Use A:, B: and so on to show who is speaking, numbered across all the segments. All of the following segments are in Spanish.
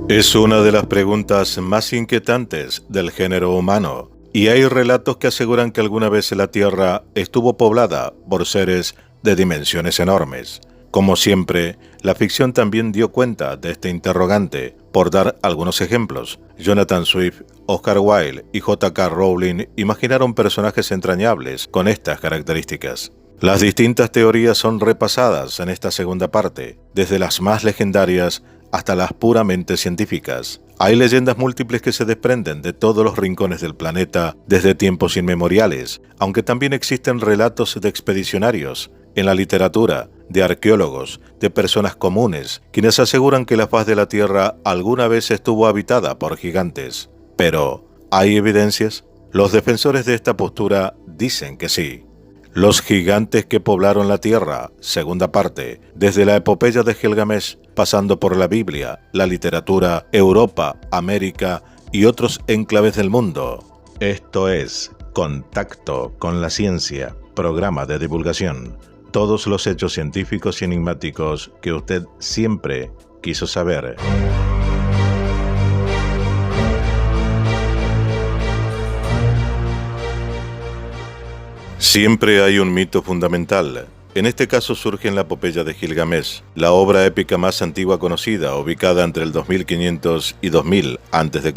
A: Es una de las preguntas más inquietantes del género humano, y hay relatos que aseguran que alguna vez la Tierra estuvo poblada por seres de dimensiones enormes. Como siempre, la ficción también dio cuenta de este interrogante. Por dar algunos ejemplos, Jonathan Swift, Oscar Wilde y J.K. Rowling imaginaron personajes entrañables con estas características. Las distintas teorías son repasadas en esta segunda parte, desde las más legendarias hasta las puramente científicas. Hay leyendas múltiples que se desprenden de todos los rincones del planeta desde tiempos inmemoriales, aunque también existen relatos de expedicionarios en la literatura, de arqueólogos, de personas comunes, quienes aseguran que la faz de la Tierra alguna vez estuvo habitada por gigantes. Pero, ¿hay evidencias? Los defensores de esta postura dicen que sí. Los gigantes que poblaron la Tierra, segunda parte, desde la epopeya de Gilgamesh, pasando por la Biblia, la literatura, Europa, América y otros enclaves del mundo. Esto es Contacto con la Ciencia, programa de divulgación. Todos los hechos científicos y enigmáticos que usted siempre quiso saber. Siempre hay un mito fundamental. En este caso surge en la epopeya de Gilgamesh, la obra épica más antigua conocida, ubicada entre el 2500 y 2000 a.C.,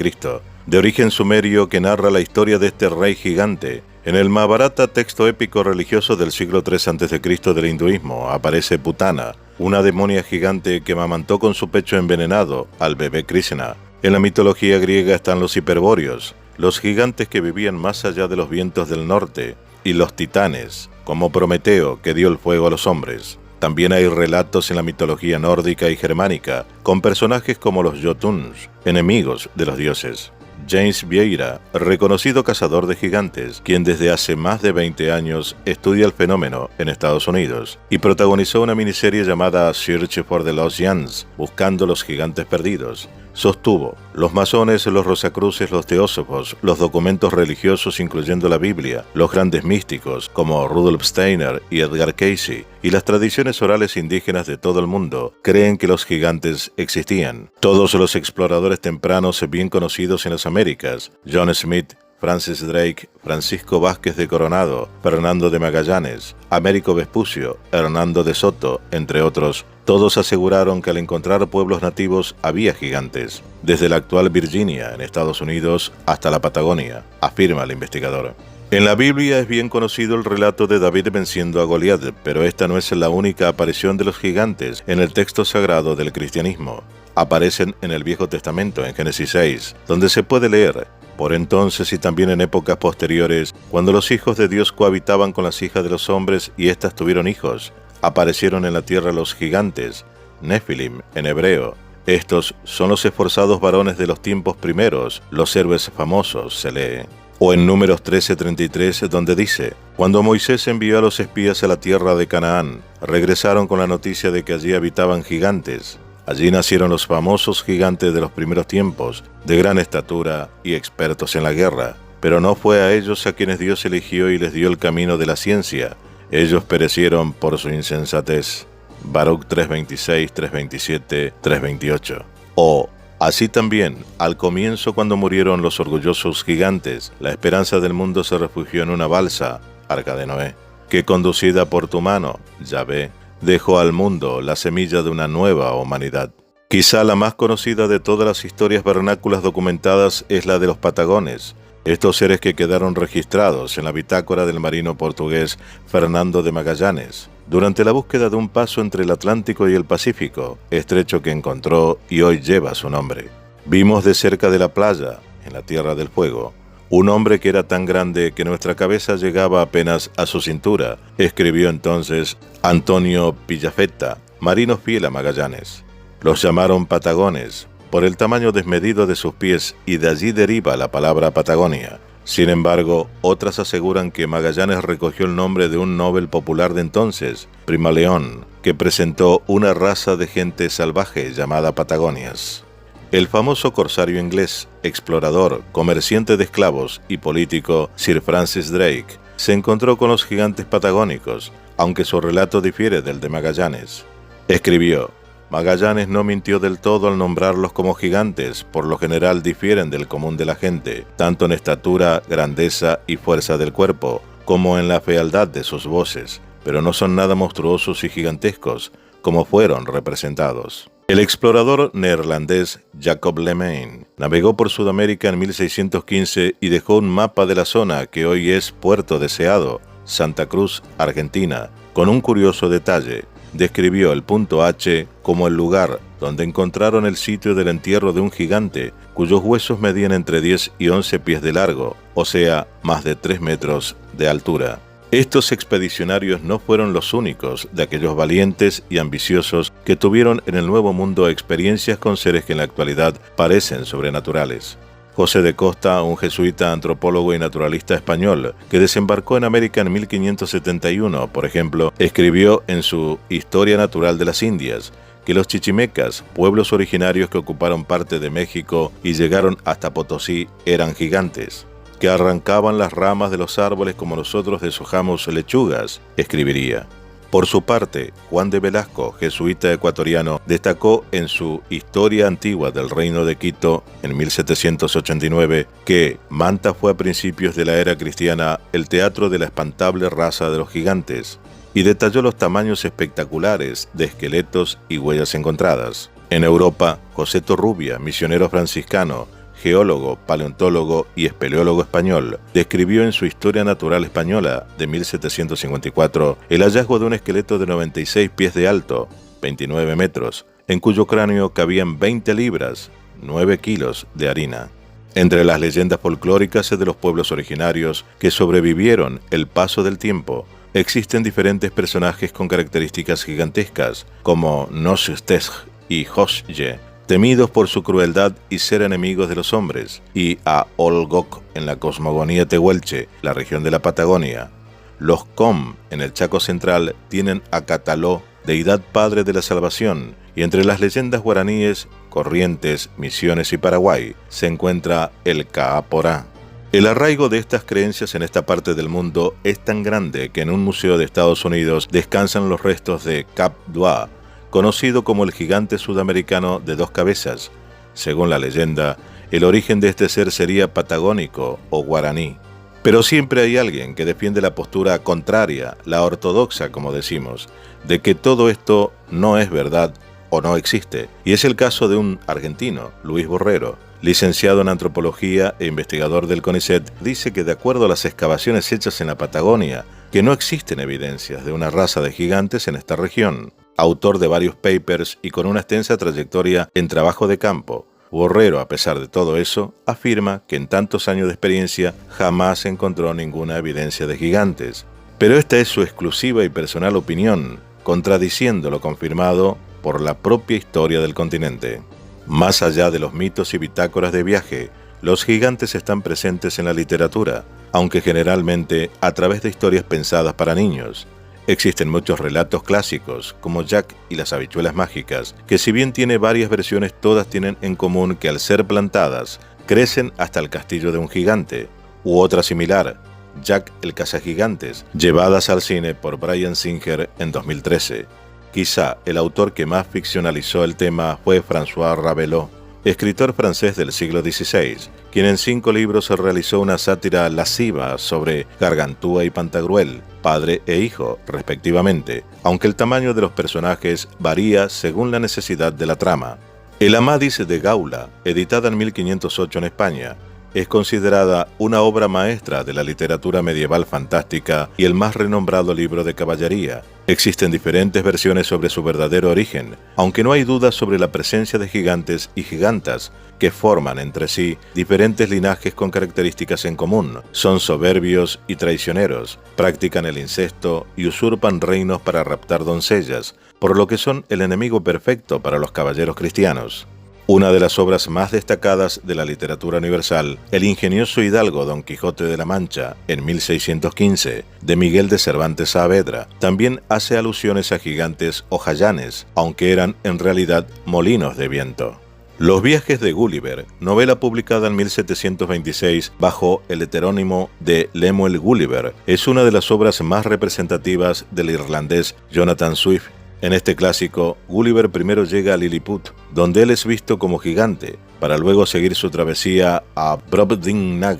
A: de origen sumerio que narra la historia de este rey gigante. En el Mahabharata, texto épico religioso del siglo III a.C. del hinduismo, aparece Putana, una demonia gigante que amamantó con su pecho envenenado al bebé Krishna. En la mitología griega están los hiperbóreos, los gigantes que vivían más allá de los vientos del norte, y los titanes, como Prometeo, que dio el fuego a los hombres. También hay relatos en la mitología nórdica y germánica, con personajes como los Jotuns, enemigos de los dioses. James Vieira, reconocido cazador de gigantes, quien desde hace más de 20 años estudia el fenómeno en Estados Unidos, y protagonizó una miniserie llamada Search for the Lost Giants, buscando los gigantes perdidos, sostuvo: los masones, los rosacruces, los teósofos, los documentos religiosos incluyendo la Biblia, los grandes místicos como Rudolf Steiner y Edgar Cayce, y las tradiciones orales indígenas de todo el mundo creen que los gigantes existían. Todos los exploradores tempranos bien conocidos en las Américas, John Smith, Francis Drake, Francisco Vázquez de Coronado, Fernando de Magallanes, Américo Vespucio, Hernando de Soto, entre otros, todos aseguraron que al encontrar pueblos nativos había gigantes, desde la actual Virginia, en Estados Unidos, hasta la Patagonia, afirma el investigador. En la Biblia es bien conocido el relato de David venciendo a Goliat, pero esta no es la única aparición de los gigantes en el texto sagrado del cristianismo. Aparecen en el Viejo Testamento, en Génesis 6, donde se puede leer: por entonces y también en épocas posteriores, cuando los hijos de Dios cohabitaban con las hijas de los hombres y éstas tuvieron hijos, aparecieron en la tierra los gigantes, Nefilim en hebreo. Estos son los esforzados varones de los tiempos primeros, los héroes famosos, se lee. O en Números 13:33, donde dice: cuando Moisés envió a los espías a la tierra de Canaán, regresaron con la noticia de que allí habitaban gigantes. Allí nacieron los famosos gigantes de los primeros tiempos, de gran estatura y expertos en la guerra. Pero no fue a ellos a quienes Dios eligió y les dio el camino de la ciencia. Ellos perecieron por su insensatez. Baruch 3:26, 3:27, 3:28. O, así también, al comienzo cuando murieron los orgullosos gigantes, la esperanza del mundo se refugió en una balsa, Arca de Noé, que conducida por tu mano, Yahvé, dejó al mundo la semilla de una nueva humanidad. Quizá la más conocida de todas las historias vernáculas documentadas es la de los patagones, estos seres que quedaron registrados en la bitácora del marino portugués Fernando de Magallanes, durante la búsqueda de un paso entre el Atlántico y el Pacífico, estrecho que encontró y hoy lleva su nombre. Vimos de cerca de la playa, en la Tierra del Fuego, un hombre que era tan grande que nuestra cabeza llegaba apenas a su cintura, escribió entonces Antonio Pigafetta, marino fiel a Magallanes. Los llamaron patagones por el tamaño desmedido de sus pies, y de allí deriva la palabra Patagonia. Sin embargo, otras aseguran que Magallanes recogió el nombre de un Nobel popular de entonces, Primaleón, que presentó una raza de gente salvaje llamada Patagonias. El famoso corsario inglés, explorador, comerciante de esclavos y político Sir Francis Drake se encontró con los gigantes patagónicos, aunque su relato difiere del de Magallanes. Escribió: Magallanes no mintió del todo al nombrarlos como gigantes, por lo general difieren del común de la gente, tanto en estatura, grandeza y fuerza del cuerpo, como en la fealdad de sus voces, pero no son nada monstruosos y gigantescos, como fueron representados. El explorador neerlandés Jacob Lemaine navegó por Sudamérica en 1615 y dejó un mapa de la zona que hoy es Puerto Deseado, Santa Cruz, Argentina, con un curioso detalle. Describió el punto H como el lugar donde encontraron el sitio del entierro de un gigante, cuyos huesos medían entre 10 y 11 pies de largo, o sea, más de 3 metros de altura. Estos expedicionarios no fueron los únicos de aquellos valientes y ambiciosos que tuvieron en el Nuevo Mundo experiencias con seres que en la actualidad parecen sobrenaturales. José de Costa, un jesuita, antropólogo y naturalista español, que desembarcó en América en 1571, por ejemplo, escribió en su Historia Natural de las Indias que los chichimecas, pueblos originarios que ocuparon parte de México y llegaron hasta Potosí, eran gigantes, que arrancaban las ramas de los árboles como nosotros deshojamos lechugas, escribiría. Por su parte, Juan de Velasco, jesuita ecuatoriano, destacó en su Historia Antigua del Reino de Quito, en 1789, que Manta fue a principios de la era cristiana el teatro de la espantable raza de los gigantes, y detalló los tamaños espectaculares de esqueletos y huellas encontradas. En Europa, José Torrubia, misionero franciscano, geólogo, paleontólogo y espeleólogo español, describió en su Historia Natural Española de 1754 el hallazgo de un esqueleto de 96 pies de alto, 29 metros, en cuyo cráneo cabían 20 libras, 9 kilos de harina. Entre las leyendas folclóricas de los pueblos originarios que sobrevivieron el paso del tiempo, existen diferentes personajes con características gigantescas, como Nosustej y Josye, temidos por su crueldad y ser enemigos de los hombres, y a Olgoc en la cosmogonía tehuelche, la región de la Patagonia. Los Com en el Chaco Central tienen a Cataló, deidad padre de la salvación, y entre las leyendas guaraníes, Corrientes, Misiones y Paraguay, se encuentra el Caaporá. El arraigo de estas creencias en esta parte del mundo es tan grande que en un museo de Estados Unidos descansan los restos de Cap Dua, conocido como el gigante sudamericano de 2 cabezas. Según la leyenda, el origen de este ser sería patagónico o guaraní. Pero siempre hay alguien que defiende la postura contraria, la ortodoxa, como decimos, de que todo esto no es verdad o no existe. Y es el caso de un argentino, Luis Borrero, licenciado en antropología e investigador del CONICET, dice que de acuerdo a las excavaciones hechas en la Patagonia, que no existen evidencias de una raza de gigantes en esta región. Autor de varios papers y con una extensa trayectoria en trabajo de campo, Borrero, a pesar de todo eso, afirma que en tantos años de experiencia jamás encontró ninguna evidencia de gigantes. Pero esta es su exclusiva y personal opinión, contradiciendo lo confirmado por la propia historia del continente. Más allá de los mitos y bitácoras de viaje, los gigantes están presentes en la literatura, aunque generalmente a través de historias pensadas para niños. Existen muchos relatos clásicos, como Jack y las habichuelas mágicas, que si bien tiene varias versiones, todas tienen en común que al ser plantadas, crecen hasta el castillo de un gigante, u otra similar, Jack el cazagigantes, llevadas al cine por Bryan Singer en 2013. Quizá el autor que más ficcionalizó el tema fue François Rabelais, escritor francés del siglo XVI, quien en 5 libros realizó una sátira lasciva sobre Gargantúa y Pantagruel, padre e hijo, respectivamente, aunque el tamaño de los personajes varía según la necesidad de la trama. El Amadís de Gaula, editada en 1508 en España, es considerada una obra maestra de la literatura medieval fantástica y el más renombrado libro de caballería. Existen diferentes versiones sobre su verdadero origen, aunque no hay dudas sobre la presencia de gigantes y gigantas que forman entre sí diferentes linajes con características en común. Son soberbios y traicioneros, practican el incesto y usurpan reinos para raptar doncellas, por lo que son el enemigo perfecto para los caballeros cristianos. Una de las obras más destacadas de la literatura universal, el ingenioso hidalgo Don Quijote de la Mancha, en 1615, de Miguel de Cervantes Saavedra, también hace alusiones a gigantes o jayanes, aunque eran en realidad molinos de viento. Los viajes de Gulliver, novela publicada en 1726 bajo el heterónimo de Lemuel Gulliver, es una de las obras más representativas del irlandés Jonathan Swift, En este clásico, Gulliver primero llega a Lilliput, donde él es visto como gigante, para luego seguir su travesía a Brobdingnag,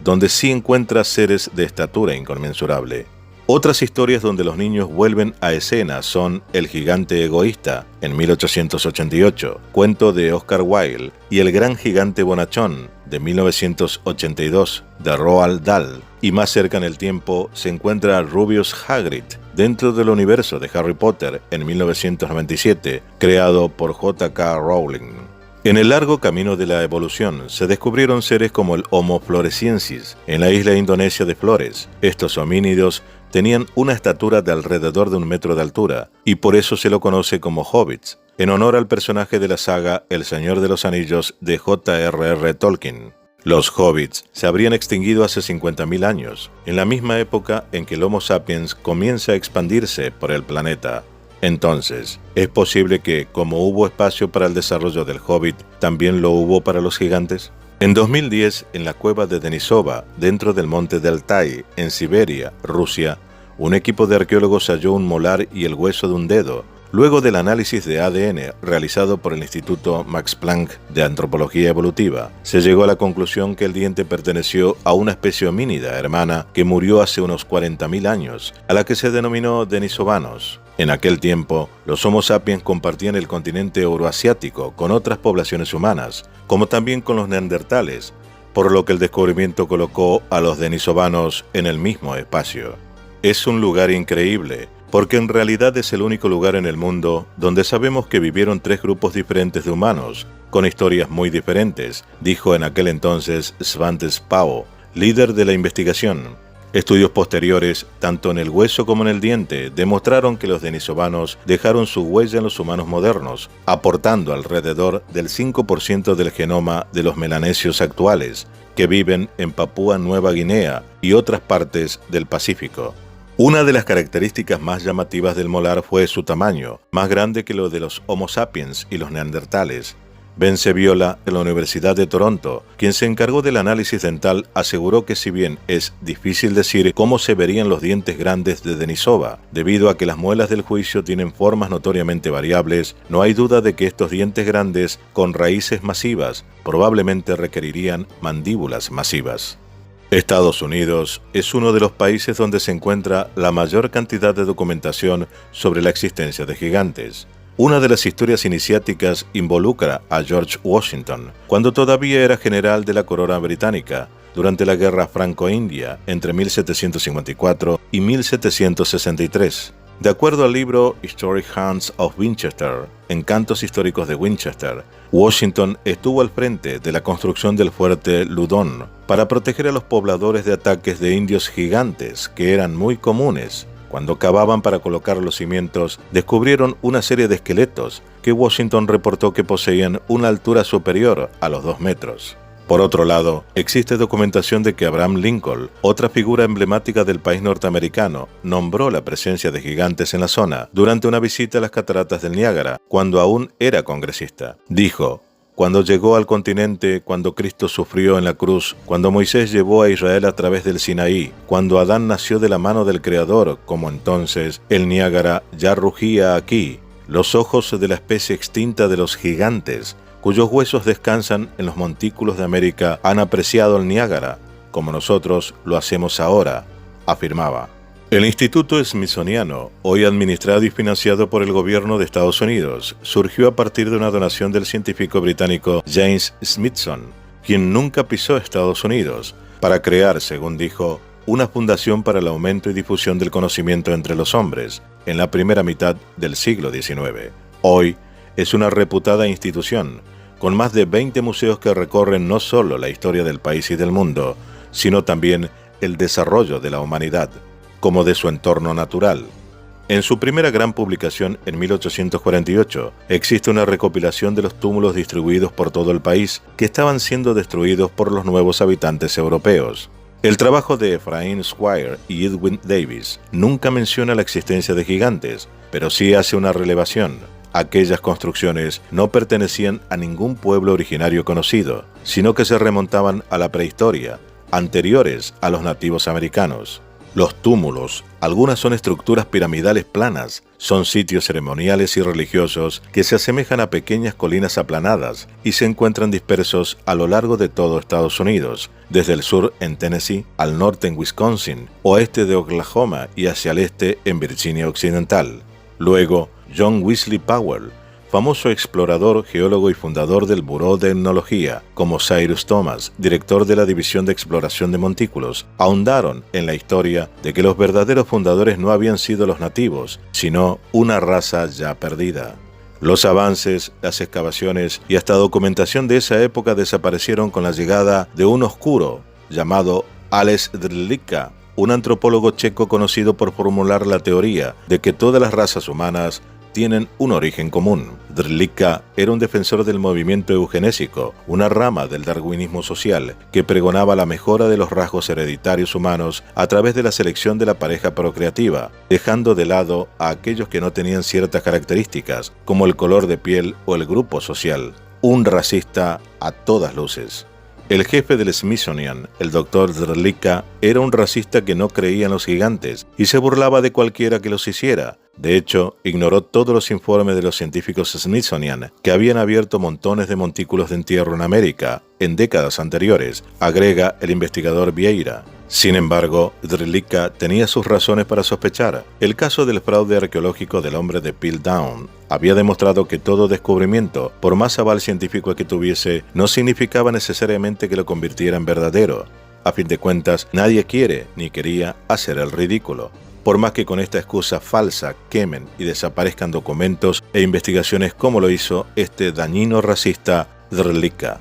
A: donde sí encuentra seres de estatura inconmensurable. Otras historias donde los niños vuelven a escena son El gigante egoísta, en 1888, cuento de Oscar Wilde, y El gran gigante bonachón, de 1982, de Roald Dahl. Y más cerca en el tiempo se encuentra Rubius Hagrid, dentro del universo de Harry Potter, en 1997, creado por J.K. Rowling. En el largo camino de la evolución se descubrieron seres como el Homo floresiensis en la isla indonesia de Flores. Estos homínidos tenían una estatura de alrededor de 1 metro de altura y por eso se lo conoce como hobbits, en honor al personaje de la saga El Señor de los Anillos de J.R.R. Tolkien. Los hobbits se habrían extinguido hace 50.000 años, en la misma época en que el Homo sapiens comienza a expandirse por el planeta. Entonces, ¿es posible que, como hubo espacio para el desarrollo del Hobbit, también lo hubo para los gigantes? En 2010, en la cueva de Denisova, dentro del monte de Altai, en Siberia, Rusia, un equipo de arqueólogos halló un molar y el hueso de un dedo. Luego del análisis de ADN realizado por el Instituto Max Planck de Antropología Evolutiva, se llegó a la conclusión que el diente perteneció a una especie homínida hermana que murió hace unos 40.000 años, a la que se denominó denisovanos. En aquel tiempo, los Homo sapiens compartían el continente euroasiático con otras poblaciones humanas, como también con los neandertales, por lo que el descubrimiento colocó a los denisovanos en el mismo espacio. Es un lugar increíble, porque en realidad es el único lugar en el mundo donde sabemos que vivieron 3 grupos diferentes de humanos, con historias muy diferentes, dijo en aquel entonces Svante Pääbo, líder de la investigación. Estudios posteriores, tanto en el hueso como en el diente, demostraron que los denisovanos dejaron su huella en los humanos modernos, aportando alrededor del 5% del genoma de los melanesios actuales, que viven en Papúa Nueva Guinea y otras partes del Pacífico. Una de las características más llamativas del molar fue su tamaño, más grande que lo de los Homo sapiens y los neandertales. Ben Sebiola, de la Universidad de Toronto, quien se encargó del análisis dental, aseguró que si bien es difícil decir cómo se verían los dientes grandes de Denisova, debido a que las muelas del juicio tienen formas notoriamente variables, no hay duda de que estos dientes grandes, con raíces masivas, probablemente requerirían mandíbulas masivas. Estados Unidos es uno de los países donde se encuentra la mayor cantidad de documentación sobre la existencia de gigantes. Una de las historias iniciáticas involucra a George Washington, cuando todavía era general de la corona británica, durante la Guerra Franco-India entre 1754 y 1763. De acuerdo al libro Historic Haunts of Winchester, Encantos históricos de Winchester, Washington estuvo al frente de la construcción del fuerte Loudon para proteger a los pobladores de ataques de indios gigantes que eran muy comunes. Cuando cavaban para colocar los cimientos, descubrieron una serie de esqueletos que Washington reportó que poseían una altura superior a los 2 metros. Por otro lado, existe documentación de que Abraham Lincoln, otra figura emblemática del país norteamericano, nombró la presencia de gigantes en la zona durante una visita a las cataratas del Niágara, cuando aún era congresista. Dijo: cuando llegó al continente, cuando Cristo sufrió en la cruz, cuando Moisés llevó a Israel a través del Sinaí, cuando Adán nació de la mano del Creador, como entonces, el Niágara ya rugía aquí. Los ojos de la especie extinta de los gigantes, cuyos huesos descansan en los montículos de América, han apreciado el Niágara, como nosotros lo hacemos ahora, afirmaba. El Instituto Smithsoniano, hoy administrado y financiado por el gobierno de Estados Unidos, surgió a partir de una donación del científico británico James Smithson, quien nunca pisó Estados Unidos, para crear, según dijo, una fundación para el aumento y difusión del conocimiento entre los hombres en la primera mitad del siglo XIX. Hoy es una reputada institución, con más de 20 museos que recorren no solo la historia del país y del mundo, sino también el desarrollo de la humanidad, como de su entorno natural. En su primera gran publicación en 1848, existe una recopilación de los túmulos distribuidos por todo el país que estaban siendo destruidos por los nuevos habitantes europeos. El trabajo de Ephraim Squire y Edwin Davis nunca menciona la existencia de gigantes, pero sí hace una relevación. Aquellas construcciones no pertenecían a ningún pueblo originario conocido, sino que se remontaban a la prehistoria, anteriores a los nativos americanos. Los túmulos, algunas son estructuras piramidales planas, son sitios ceremoniales y religiosos que se asemejan a pequeñas colinas aplanadas y se encuentran dispersos a lo largo de todo Estados Unidos, desde el sur en Tennessee, al norte en Wisconsin, oeste de Oklahoma y hacia el este en Virginia Occidental. Luego, John Wesley Powell, famoso explorador, geólogo y fundador del Buró de Etnología, como Cyrus Thomas, director de la División de Exploración de Montículos, ahondaron en la historia de que los verdaderos fundadores no habían sido los nativos, sino una raza ya perdida. Los avances, las excavaciones y hasta documentación de esa época desaparecieron con la llegada de un oscuro llamado Ales Drlička, un antropólogo checo conocido por formular la teoría de que todas las razas humanas tienen un origen común. Drlička era un defensor del movimiento eugenésico, una rama del darwinismo social que pregonaba la mejora de los rasgos hereditarios humanos a través de la selección de la pareja procreativa, dejando de lado a aquellos que no tenían ciertas características, como el color de piel o el grupo social. Un racista a todas luces. El jefe del Smithsonian, el Dr. Drlička, era un racista que no creía en los gigantes y se burlaba de cualquiera que los hiciera. De hecho, ignoró todos los informes de los científicos Smithsonian que habían abierto montones de montículos de entierro en América en décadas anteriores, agrega el investigador Vieira. Sin embargo, Drlička tenía sus razones para sospechar. El caso del fraude arqueológico del hombre de Piltdown había demostrado que todo descubrimiento, por más aval científico que tuviese, no significaba necesariamente que lo convirtiera en verdadero. A fin de cuentas, nadie quiere ni quería hacer el ridículo. Por más que con esta excusa falsa quemen y desaparezcan documentos e investigaciones como lo hizo este dañino racista Drlička.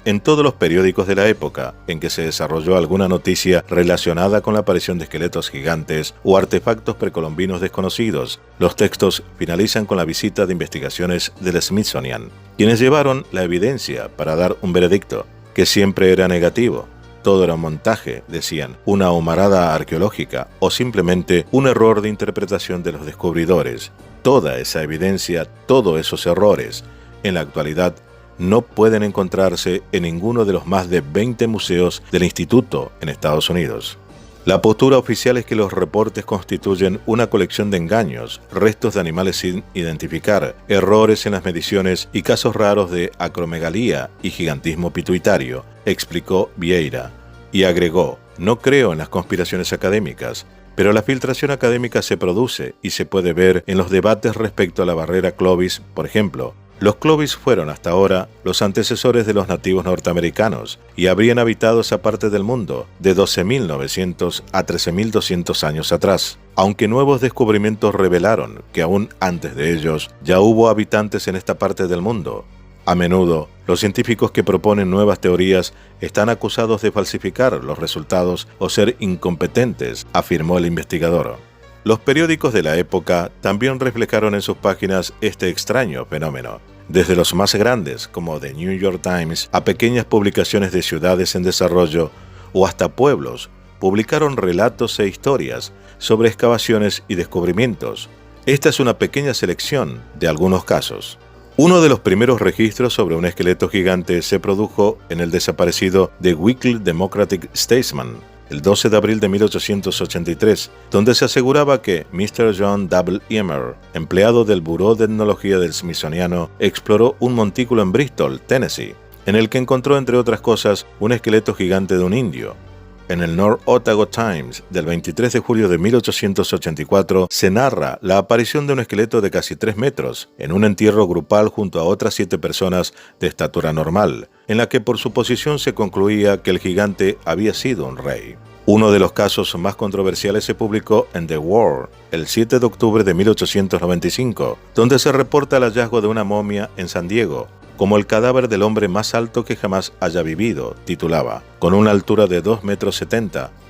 A: En todos los periódicos de la época en que se desarrolló alguna noticia relacionada con la aparición de esqueletos gigantes o artefactos precolombinos desconocidos, los textos finalizan con la visita de investigaciones del Smithsonian, quienes llevaron la evidencia para dar un veredicto, que siempre era negativo. Todo era un montaje, decían, una humarada arqueológica o simplemente un error de interpretación de los descubridores. Toda esa evidencia, todos esos errores, en la actualidad, no pueden encontrarse en ninguno de los más de 20 museos del instituto en Estados Unidos. La postura oficial es que los reportes constituyen una colección de engaños, restos de animales sin identificar, errores en las mediciones y casos raros de acromegalía y gigantismo pituitario, explicó Vieira. Y agregó, no creo en las conspiraciones académicas, pero la filtración académica se produce y se puede ver en los debates respecto a la barrera Clovis, por ejemplo. Los Clovis fueron hasta ahora los antecesores de los nativos norteamericanos y habrían habitado esa parte del mundo de 12.900 a 13.200 años atrás, aunque nuevos descubrimientos revelaron que aún antes de ellos ya hubo habitantes en esta parte del mundo. A menudo, los científicos que proponen nuevas teorías están acusados de falsificar los resultados o ser incompetentes, afirmó el investigador. Los periódicos de la época también reflejaron en sus páginas este extraño fenómeno, desde los más grandes, como The New York Times, a pequeñas publicaciones de ciudades en desarrollo o hasta pueblos, publicaron relatos e historias sobre excavaciones y descubrimientos. Esta es una pequeña selección de algunos casos. Uno de los primeros registros sobre un esqueleto gigante se produjo en el desaparecido The Weekly Democratic Statesman, el 12 de abril de 1883, donde se aseguraba que Mr. John W. Emer, empleado del Buró de Etnología del Smithsoniano, exploró un montículo en Bristol, Tennessee, en el que encontró, entre otras cosas, un esqueleto gigante de un indio. En el North Otago Times del 23 de julio de 1884 se narra la aparición de un esqueleto de casi 3 metros en un entierro grupal junto a otras 7 personas de estatura normal, en la que por su posición se concluía que el gigante había sido un rey. Uno de los casos más controversiales se publicó en The World el 7 de octubre de 1895, donde se reporta el hallazgo de una momia en San Diego, como el cadáver del hombre más alto que jamás haya vivido, titulaba, con una altura de 2,70 metros.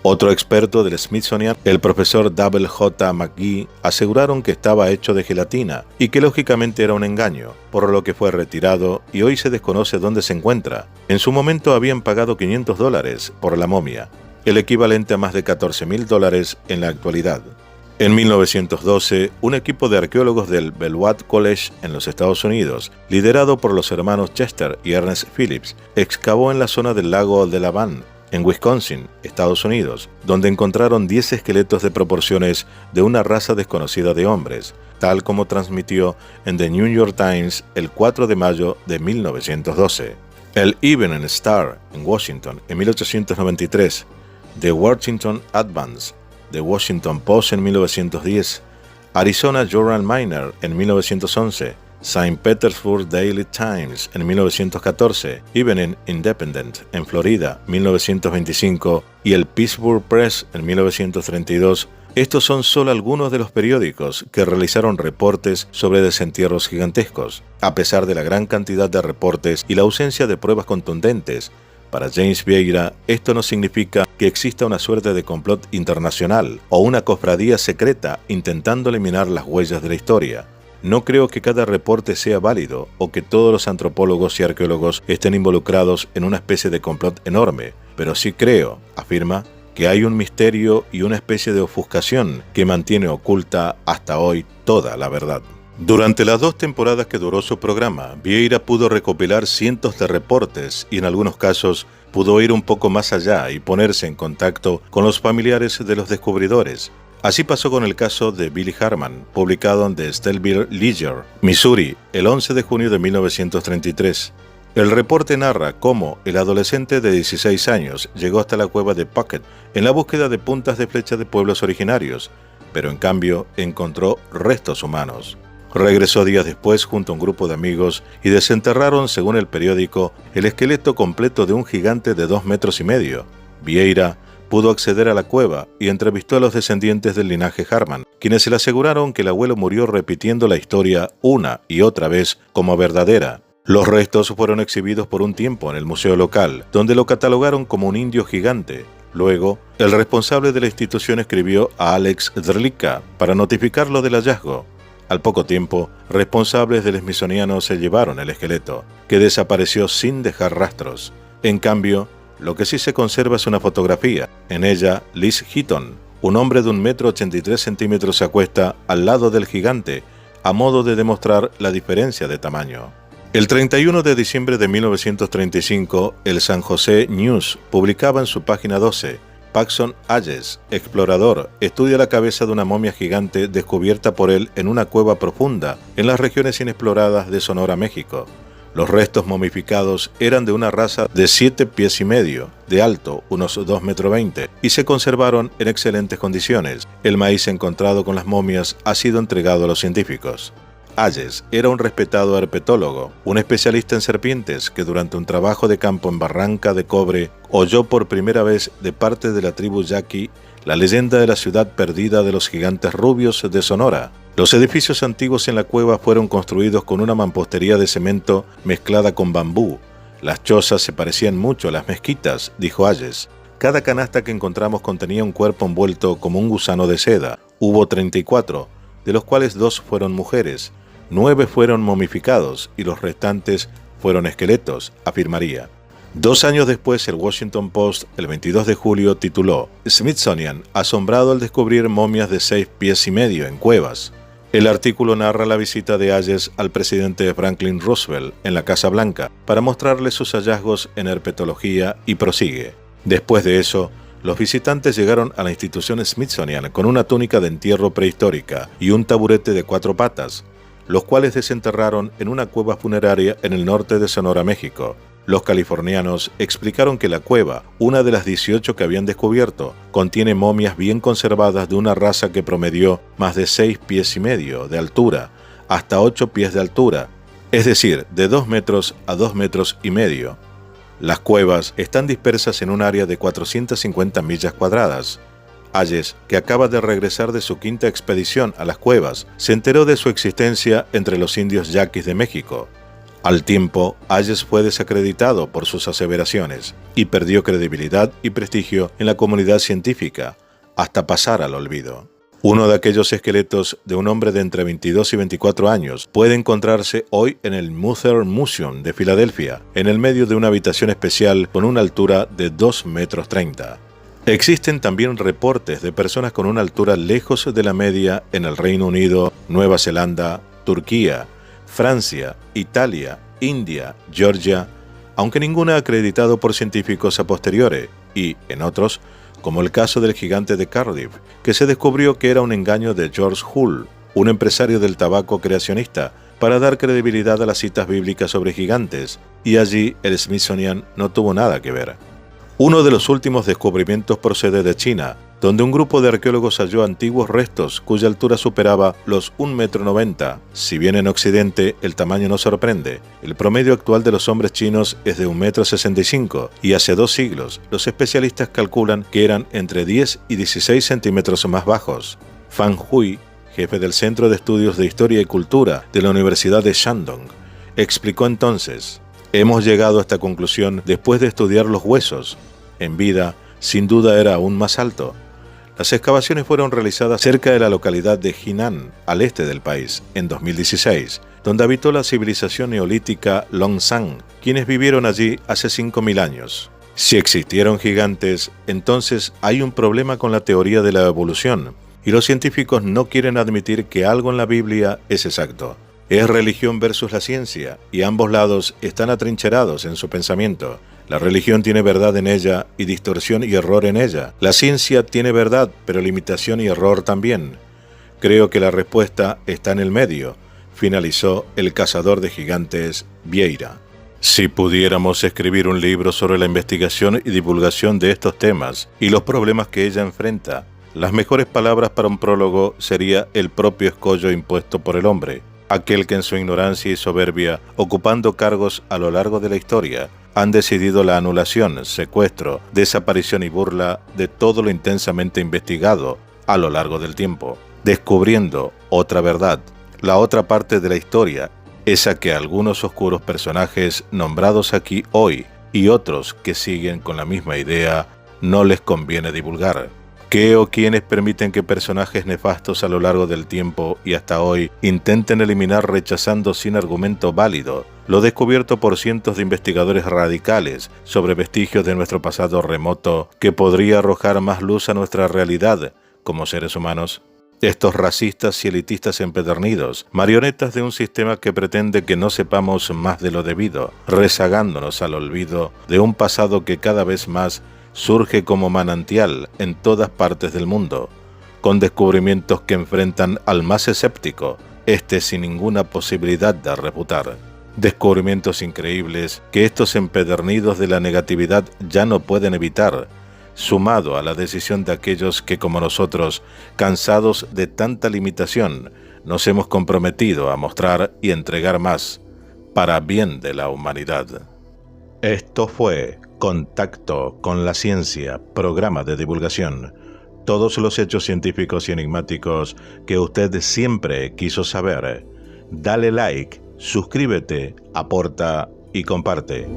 A: Otro experto del Smithsonian, el profesor W. J. McGee, aseguraron que estaba hecho de gelatina y que lógicamente era un engaño, por lo que fue retirado y hoy se desconoce dónde se encuentra. En su momento habían pagado $500 por la momia, el equivalente a más de $14,000 en la actualidad. En 1912, un equipo de arqueólogos del Belvoir College en los Estados Unidos, liderado por los hermanos Chester y Ernest Phillips, excavó en la zona del lago de Laván, en Wisconsin, Estados Unidos, donde encontraron 10 esqueletos de proporciones de una raza desconocida de hombres, tal como transmitió en The New York Times el 4 de mayo de 1912. El Evening Star en Washington en 1893, The Washington Advance, The Washington Post en 1910, Arizona Journal Miner en 1911, St. Petersburg Daily Times en 1914, Evening Independent en Florida 1925 y el Pittsburgh Press en 1932. Estos son solo algunos de los periódicos que realizaron reportes sobre desentierros gigantescos. A pesar de la gran cantidad de reportes y la ausencia de pruebas contundentes, para James Vieira esto no significa que exista una suerte de complot internacional o una cofradía secreta intentando eliminar las huellas de la historia. No creo que cada reporte sea válido o que todos los antropólogos y arqueólogos estén involucrados en una especie de complot enorme, pero sí creo, afirma, que hay un misterio y una especie de ofuscación que mantiene oculta hasta hoy toda la verdad. Durante las 2 temporadas que duró su programa, Vieira pudo recopilar cientos de reportes y en algunos casos pudo ir un poco más allá y ponerse en contacto con los familiares de los descubridores. Así pasó con el caso de Billy Harman, publicado en The Stellville Ledger, Missouri, el 11 de junio de 1933. El reporte narra cómo el adolescente de 16 años llegó hasta la cueva de Puckett en la búsqueda de puntas de flecha de pueblos originarios, pero en cambio encontró restos humanos. Regresó días después junto a un grupo de amigos y desenterraron, según el periódico, el esqueleto completo de un gigante de 2,5 metros. Vieira pudo acceder a la cueva y entrevistó a los descendientes del linaje Harman, quienes se le aseguraron que el abuelo murió repitiendo la historia una y otra vez como verdadera. Los restos fueron exhibidos por un tiempo en el museo local, donde lo catalogaron como un indio gigante. Luego, el responsable de la institución escribió a Alex Drlicka para notificarlo del hallazgo. Al poco tiempo, responsables del Smithsoniano se llevaron el esqueleto, que desapareció sin dejar rastros. En cambio, lo que sí se conserva es una fotografía. En ella, Liz Heaton, un hombre de 1,83 m, se acuesta al lado del gigante, a modo de demostrar la diferencia de tamaño. El 31 de diciembre de 1935, el San Jose News publicaba en su página 12: Paxson Hayes, explorador, estudia la cabeza de una momia gigante descubierta por él en una cueva profunda en las regiones inexploradas de Sonora, México. Los restos momificados eran de una raza de 7,5 pies de alto, unos 2,20 metros, y se conservaron en excelentes condiciones. El maíz encontrado con las momias ha sido entregado a los científicos. Hayes era un respetado herpetólogo, un especialista en serpientes que durante un trabajo de campo en Barranca de Cobre oyó por primera vez de parte de la tribu Yaqui la leyenda de la ciudad perdida de los gigantes rubios de Sonora. Los edificios antiguos en la cueva fueron construidos con una mampostería de cemento mezclada con bambú. Las chozas se parecían mucho a las mezquitas, dijo Hayes. Cada canasta que encontramos contenía un cuerpo envuelto como un gusano de seda. Hubo 34, de los cuales 2 fueron mujeres. 9 fueron momificados y los restantes fueron esqueletos, afirmaría. 2 años después, el Washington Post, el 22 de julio, tituló Smithsonian, asombrado al descubrir momias de 6,5 pies en cuevas. El artículo narra la visita de Hayes al presidente Franklin Roosevelt en la Casa Blanca para mostrarle sus hallazgos en herpetología y prosigue. Después de eso, los visitantes llegaron a la institución Smithsonian con una túnica de entierro prehistórica y un taburete de 4 patas, los cuales desenterraron en una cueva funeraria en el norte de Sonora, México. Los californianos explicaron que la cueva, una de las 18 que habían descubierto, contiene momias bien conservadas de una raza que promedió más de 6,5 pies de altura, hasta 8 pies de altura, es decir, de 2 metros a 2,5 metros. Las cuevas están dispersas en un área de 450 millas cuadradas. Hayes, que acaba de regresar de su 5ª expedición a las cuevas, se enteró de su existencia entre los indios yaquis de México. Al tiempo, Hayes fue desacreditado por sus aseveraciones y perdió credibilidad y prestigio en la comunidad científica, hasta pasar al olvido. Uno de aquellos esqueletos de un hombre de entre 22 y 24 años puede encontrarse hoy en el Mather Museum de Filadelfia, en el medio de una habitación especial con una altura de 2,30 metros. Existen también reportes de personas con una altura lejos de la media en el Reino Unido, Nueva Zelanda, Turquía, Francia, Italia, India, Georgia, aunque ninguna acreditado por científicos a posteriori. y, en otros, como el caso del gigante de Cardiff, que se descubrió que era un engaño de George Hull, un empresario del tabaco creacionista, para dar credibilidad a las citas bíblicas sobre gigantes, y allí el Smithsonian no tuvo nada que ver. Uno de los últimos descubrimientos procede de China, donde un grupo de arqueólogos halló antiguos restos cuya altura superaba los 1,90 m. Si bien en Occidente el tamaño no sorprende, el promedio actual de los hombres chinos es de 1,65 m, y hace 2 siglos los especialistas calculan que eran entre 10 y 16 centímetros más bajos. Fan Hui, jefe del Centro de Estudios de Historia y Cultura de la Universidad de Shandong, explicó entonces: hemos llegado a esta conclusión después de estudiar los huesos. En vida, sin duda era aún más alto. Las excavaciones fueron realizadas cerca de la localidad de Jinan, al este del país, en 2016, donde habitó la civilización neolítica Longshan, quienes vivieron allí hace 5.000 años. Si existieron gigantes, entonces hay un problema con la teoría de la evolución, y los científicos no quieren admitir que algo en la Biblia es exacto. Es religión versus la ciencia, y ambos lados están atrincherados en su pensamiento. La religión tiene verdad en ella y distorsión y error en ella. La ciencia tiene verdad, pero limitación y error también. Creo que la respuesta está en el medio, finalizó el cazador de gigantes Vieira. Si pudiéramos escribir un libro sobre la investigación y divulgación de estos temas y los problemas que ella enfrenta, las mejores palabras para un prólogo sería el propio escollo impuesto por el hombre, aquel que en su ignorancia y soberbia, ocupando cargos a lo largo de la historia, han decidido la anulación, secuestro, desaparición y burla de todo lo intensamente investigado a lo largo del tiempo, descubriendo otra verdad, la otra parte de la historia, esa que algunos oscuros personajes nombrados aquí hoy y otros que siguen con la misma idea no les conviene divulgar. ¿Qué o quiénes permiten que personajes nefastos a lo largo del tiempo y hasta hoy intenten eliminar rechazando sin argumento válido lo descubierto por cientos de investigadores radicales sobre vestigios de nuestro pasado remoto que podría arrojar más luz a nuestra realidad como seres humanos? Estos racistas y elitistas empedernidos, marionetas de un sistema que pretende que no sepamos más de lo debido, rezagándonos al olvido de un pasado que cada vez más surge como manantial en todas partes del mundo, con descubrimientos que enfrentan al más escéptico, sin ninguna posibilidad de refutar. Descubrimientos increíbles que estos empedernidos de la negatividad ya no pueden evitar, sumado a la decisión de aquellos que, como nosotros, cansados de tanta limitación, nos hemos comprometido a mostrar y entregar más, para bien de la humanidad. Esto fue Contacto con la Ciencia, programa de divulgación. Todos los hechos científicos y enigmáticos que usted siempre quiso saber. Dale like, suscríbete, aporta y comparte.